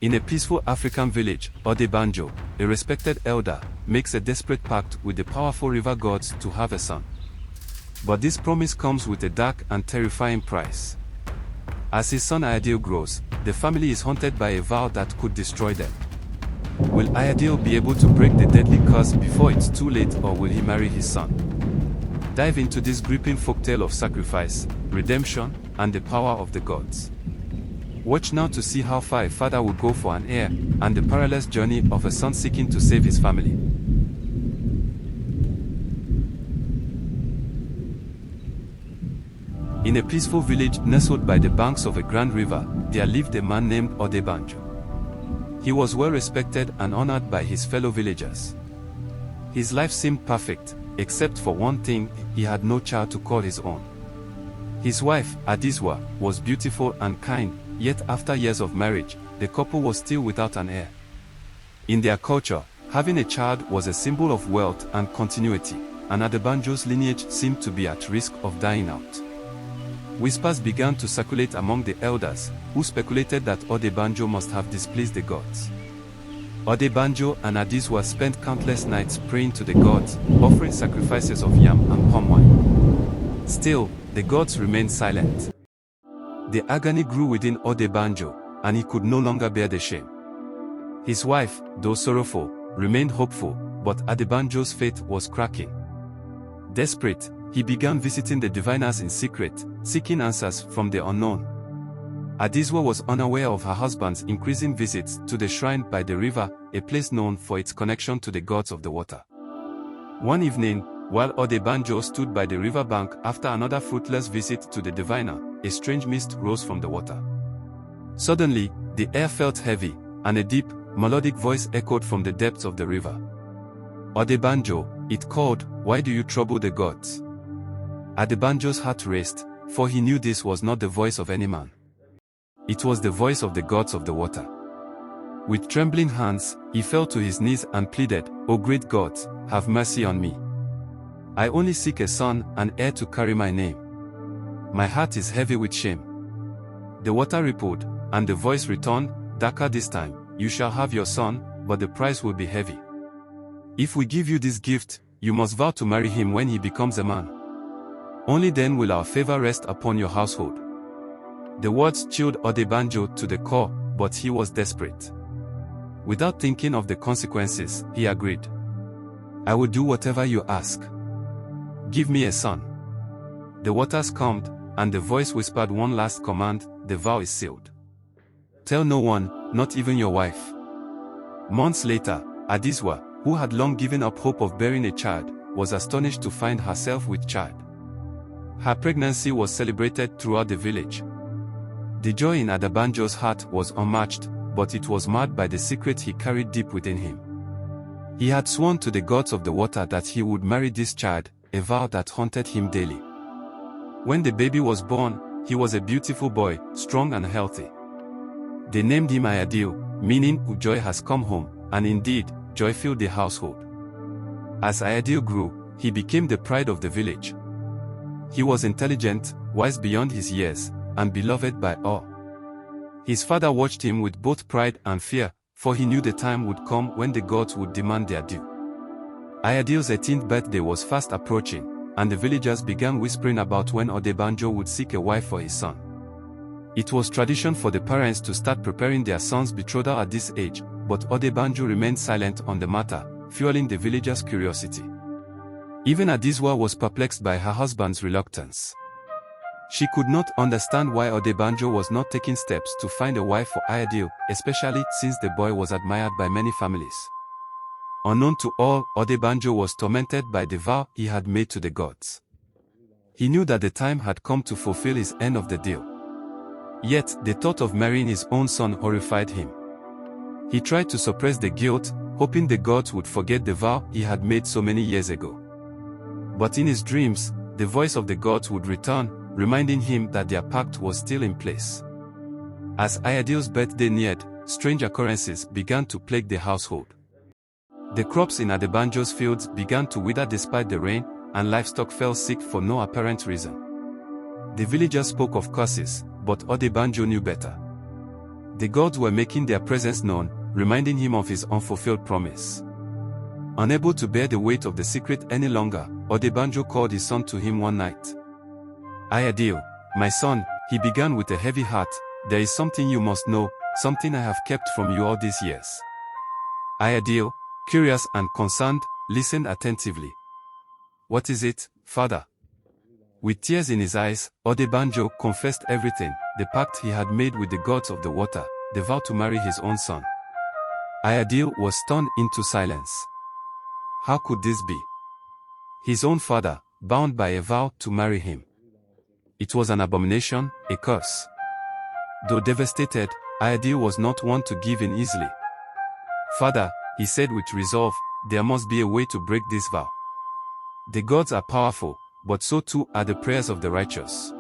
In a peaceful African village, Adebanjo, a respected elder, makes a desperate pact with the powerful river gods to have a son. But this promise comes with a dark and terrifying price. As his son Ayodele grows, the family is haunted by a vow that could destroy them. Will Ayodele be able to break the deadly curse before it's too late, or will he marry his son? Dive into this gripping folktale of sacrifice, redemption, and the power of the gods. Watch now to see how far a father will go for an heir, and the perilous journey of a son seeking to save his family. In a peaceful village nestled by the banks of a grand river, there lived a man named Adebanjo. He was well respected and honored by his fellow villagers. His life seemed perfect, except for one thing: he had no child to call his own. His wife, Adizwa, was beautiful and kind, yet after years of marriage, the couple was still without an heir. In their culture, having a child was a symbol of wealth and continuity, and Adebanjo's lineage seemed to be at risk of dying out. Whispers began to circulate among the elders, who speculated that Adebanjo must have displeased the gods. Adebanjo and Adizwa spent countless nights praying to the gods, offering sacrifices of yam and palm wine. Still, the gods remained silent. The agony grew within Adebanjo, and he could no longer bear the shame. His wife, though sorrowful, remained hopeful, but Adebanjo's fate was cracking. Desperate, he began visiting the diviners in secret, seeking answers from the unknown. Adizwa was unaware of her husband's increasing visits to the shrine by the river, a place known for its connection to the gods of the water. One evening, while Adebanjo stood by the riverbank after another fruitless visit to the diviner, a strange mist rose from the water. Suddenly, the air felt heavy, and a deep, melodic voice echoed from the depths of the river. "Adebanjo," it called, "why do you trouble the gods?" Adebanjo's heart raced, for he knew this was not the voice of any man. It was the voice of the gods of the water. With trembling hands, he fell to his knees and pleaded, "O great gods, have mercy on me. I only seek a son, an heir to carry my name. My heart is heavy with shame." The water rippled, and the voice returned, darker this time, "You shall have your son, but the price will be heavy. If we give you this gift, you must vow to marry him when he becomes a man. Only then will our favor rest upon your household." The words chilled Adebanjo to the core, but he was desperate. Without thinking of the consequences, he agreed. "I will do whatever you ask. Give me a son." The waters calmed, and the voice whispered one last command: "The vow is sealed. Tell no one, not even your wife." Months later, Adizwa, who had long given up hope of bearing a child, was astonished to find herself with child. Her pregnancy was celebrated throughout the village. The joy in Adebanjo's heart was unmatched, but it was marred by the secret he carried deep within him. He had sworn to the gods of the water that he would marry this child, a vow that haunted him daily. When the baby was born, he was a beautiful boy, strong and healthy. They named him Ayodele, meaning "joy has come home," and indeed, joy filled the household. As Ayodele grew, he became the pride of the village. He was intelligent, wise beyond his years, and beloved by all. His father watched him with both pride and fear, for he knew the time would come when the gods would demand their due. Ayodele's 18th birthday was fast approaching, and the villagers began whispering about when Adebanjo would seek a wife for his son. It was tradition for the parents to start preparing their son's betrothal at this age, but Adebanjo remained silent on the matter, fueling the villagers' curiosity. Even Adizwa was perplexed by her husband's reluctance. She could not understand why Adebanjo was not taking steps to find a wife for Ayodele, especially since the boy was admired by many families. Unknown to all, Adebanjo was tormented by the vow he had made to the gods. He knew that the time had come to fulfill his end of the deal. Yet, the thought of marrying his own son horrified him. He tried to suppress the guilt, hoping the gods would forget the vow he had made so many years ago. But in his dreams, the voice of the gods would return, reminding him that their pact was still in place. As Ayodele's birthday neared, strange occurrences began to plague the household. The crops in Adebanjo's fields began to wither despite the rain, and livestock fell sick for no apparent reason. The villagers spoke of curses, but Adebanjo knew better. The gods were making their presence known, reminding him of his unfulfilled promise. Unable to bear the weight of the secret any longer, Adebanjo called his son to him one night. "Ayodele, my son," he began with a heavy heart, "there is something you must know, something I have kept from you all these years." Ayodele, curious and concerned, listened attentively. "What is it, father?" With tears in his eyes, Adebanjo confessed everything, the pact he had made with the gods of the water, the vow to marry his own son. Ayodele was stunned into silence. How could this be? His own father, bound by a vow to marry him. It was an abomination, a curse. Though devastated, Ayodele was not one to give in easily. "Father," he said with resolve, "there must be a way to break this vow. The gods are powerful, but so too are the prayers of the righteous.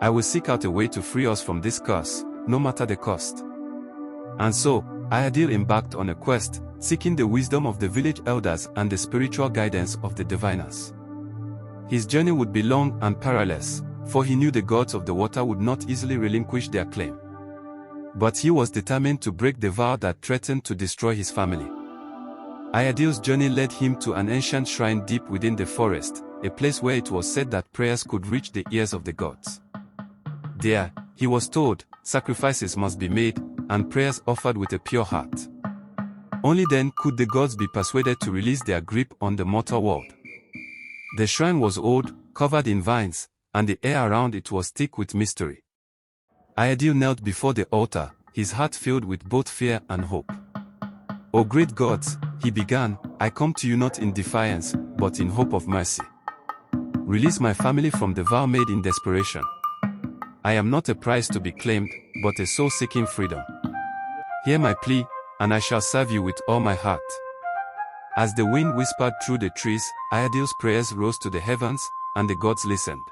I will seek out a way to free us from this curse, no matter the cost." And so, Ayodele embarked on a quest, seeking the wisdom of the village elders and the spiritual guidance of the diviners. His journey would be long and perilous, for he knew the gods of the water would not easily relinquish their claim. But he was determined to break the vow that threatened to destroy his family. Ayodele's journey led him to an ancient shrine deep within the forest, a place where it was said that prayers could reach the ears of the gods. There, he was told, sacrifices must be made, and prayers offered with a pure heart. Only then could the gods be persuaded to release their grip on the mortal world. The shrine was old, covered in vines, and the air around it was thick with mystery. Ayodele knelt before the altar, his heart filled with both fear and hope. "O great gods," he began, "I come to you not in defiance, but in hope of mercy. Release my family from the vow made in desperation. I am not a prize to be claimed, but a soul seeking freedom. Hear my plea, and I shall serve you with all my heart." As the wind whispered through the trees, Ayodele's prayers rose to the heavens, and the gods listened.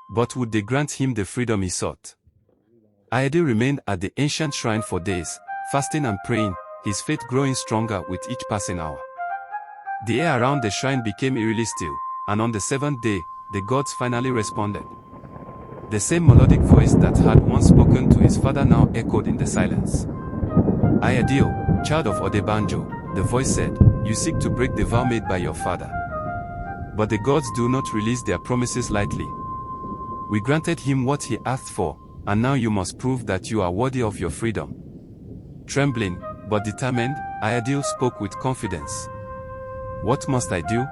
But would they grant him the freedom he sought? Ayodele remained at the ancient shrine for days, fasting and praying, his faith growing stronger with each passing hour. The air around the shrine became eerily still, and on the seventh day, the gods finally responded. The same melodic voice that had once spoken to his father now echoed in the silence. "Ayodele, child of Adebanjo," the voice said, "you seek to break the vow made by your father. But the gods do not release their promises lightly. We granted him what he asked for, and now you must prove that you are worthy of your freedom." Trembling, but determined, Ayodele spoke with confidence. "What must I do?"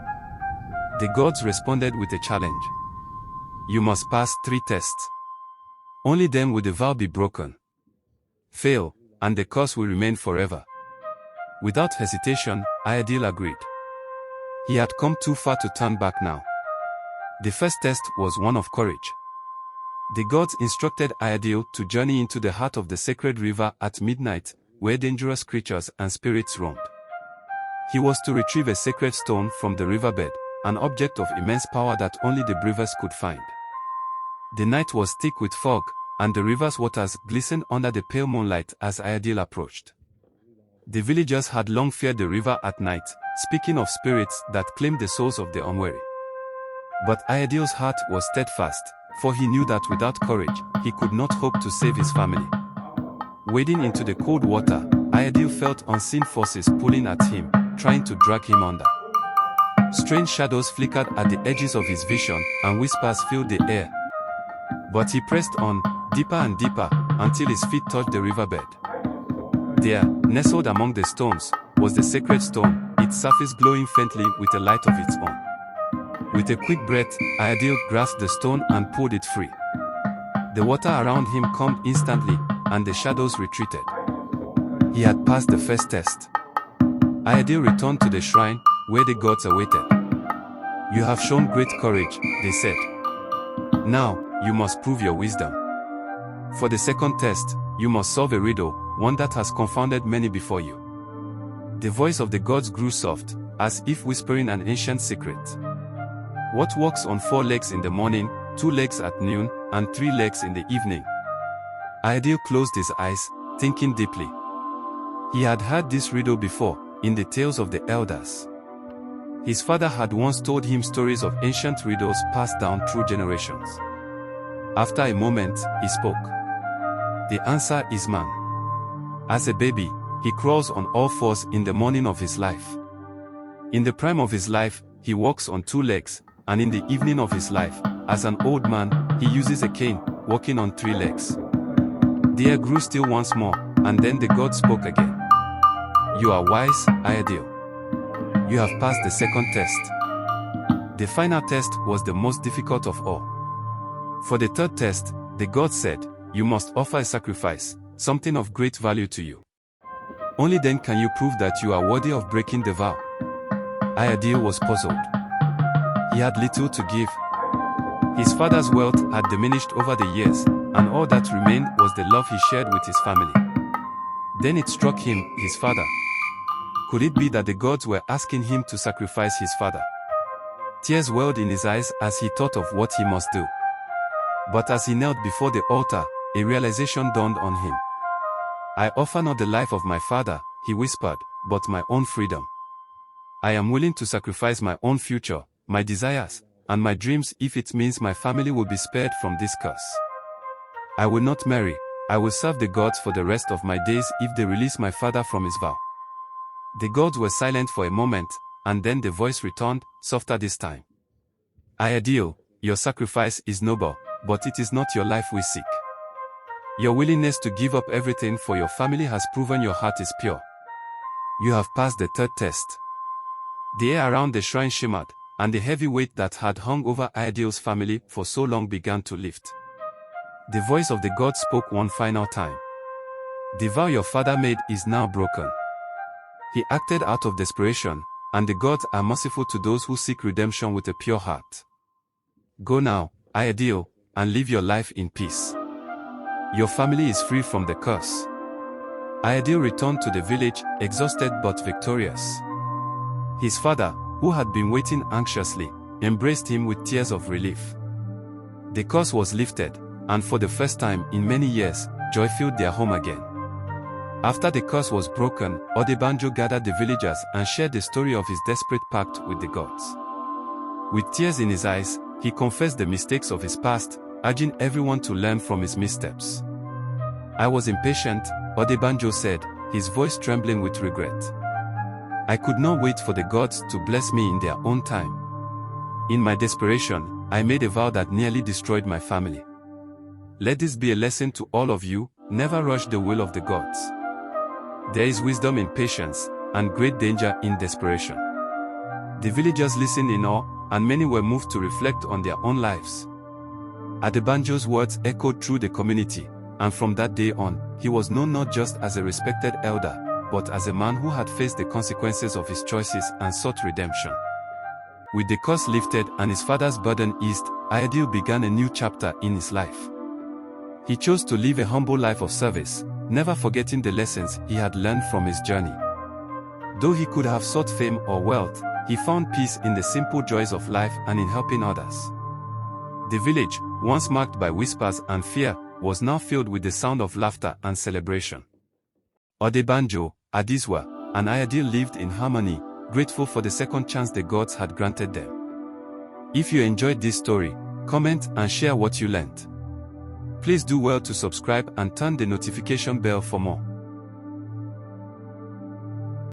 The gods responded with a challenge. "You must pass 3 tests. Only then will the vow be broken. Fail, and the curse will remain forever." Without hesitation, Ayodele agreed. He had come too far to turn back now. The first test was one of courage. The gods instructed Ayodele to journey into the heart of the sacred river at midnight, where dangerous creatures and spirits roamed. He was to retrieve a sacred stone from the riverbed, an object of immense power that only the bravest could find. The night was thick with fog, and the river's waters glistened under the pale moonlight as Ayodele approached. The villagers had long feared the river at night, speaking of spirits that claimed the souls of the unwary. But Ayodele's heart was steadfast, for he knew that without courage, he could not hope to save his family. Wading into the cold water, Ayodele felt unseen forces pulling at him, trying to drag him under. Strange shadows flickered at the edges of his vision, and whispers filled the air. But he pressed on, deeper and deeper, until his feet touched the riverbed. There, nestled among the stones, was the sacred stone, its surface glowing faintly with a light of its own. With a quick breath, Ayodele grasped the stone and pulled it free. The water around him calmed instantly, and the shadows retreated. He had passed the first test. Ayodele returned to the shrine, where the gods awaited. "You have shown great courage," they said. "Now, you must prove your wisdom. For the second test, you must solve a riddle, one that has confounded many before you." The voice of the gods grew soft, as if whispering an ancient secret. "What walks on 4 legs in the morning, 2 legs at noon, and 3 legs in the evening?" Ayodele closed his eyes, thinking deeply. He had heard this riddle before, in the tales of the elders. His father had once told him stories of ancient riddles passed down through generations. After a moment, he spoke. "The answer is man." As a baby, he crawls on all fours in the morning of his life. In the prime of his life, he walks on 2 legs, and in the evening of his life, as an old man, he uses a cane, walking on 3 legs. The air grew still once more, and then the god spoke again. You are wise, Ayodele. You have passed the second test. The final test was the most difficult of all. For the third test, the god said, you must offer a sacrifice, something of great value to you. Only then can you prove that you are worthy of breaking the vow. Ayodele was puzzled. He had little to give. His father's wealth had diminished over the years, and all that remained was the love he shared with his family. Then it struck him, his father. Could it be that the gods were asking him to sacrifice his father? Tears welled in his eyes as he thought of what he must do. But as he knelt before the altar, a realization dawned on him. I offer not the life of my father, he whispered, but my own freedom. I am willing to sacrifice my own future, my desires, and my dreams if it means my family will be spared from this curse. I will not marry, I will serve the gods for the rest of my days if they release my father from his vow. The gods were silent for a moment, and then the voice returned, softer this time. Ayodele, your sacrifice is noble, but it is not your life we seek. Your willingness to give up everything for your family has proven your heart is pure. You have passed the third test. The air around the shrine shimmered, and the heavy weight that had hung over Ayodele's family for so long began to lift. The voice of the god spoke one final time. The vow your father made is now broken. He acted out of desperation, and the gods are merciful to those who seek redemption with a pure heart. Go now, Ayodele, and live your life in peace. Your family is free from the curse. Ayodele returned to the village, exhausted but victorious. His father, who had been waiting anxiously, embraced him with tears of relief. The curse was lifted, and for the first time in many years, joy filled their home again. After the curse was broken, Adebanjo gathered the villagers and shared the story of his desperate pact with the gods. With tears in his eyes, he confessed the mistakes of his past, urging everyone to learn from his missteps. I was impatient, Adebanjo said, his voice trembling with regret. I could not wait for the gods to bless me in their own time. In my desperation, I made a vow that nearly destroyed my family. Let this be a lesson to all of you, never rush the will of the gods. There is wisdom in patience, and great danger in desperation. The villagers listened in awe, and many were moved to reflect on their own lives. Adebanjo's words echoed through the community, and from that day on, he was known not just as a respected elder, but as a man who had faced the consequences of his choices and sought redemption. With the curse lifted and his father's burden eased, Ayodele began a new chapter in his life. He chose to live a humble life of service, never forgetting the lessons he had learned from his journey. Though he could have sought fame or wealth, he found peace in the simple joys of life and in helping others. The village, once marked by whispers and fear, was now filled with the sound of laughter and celebration. Adebanjo, Adiswa, and Ayodele lived in harmony, grateful for the second chance the gods had granted them. If you enjoyed this story, comment and share what you learned. Please do well to subscribe and turn the notification bell for more.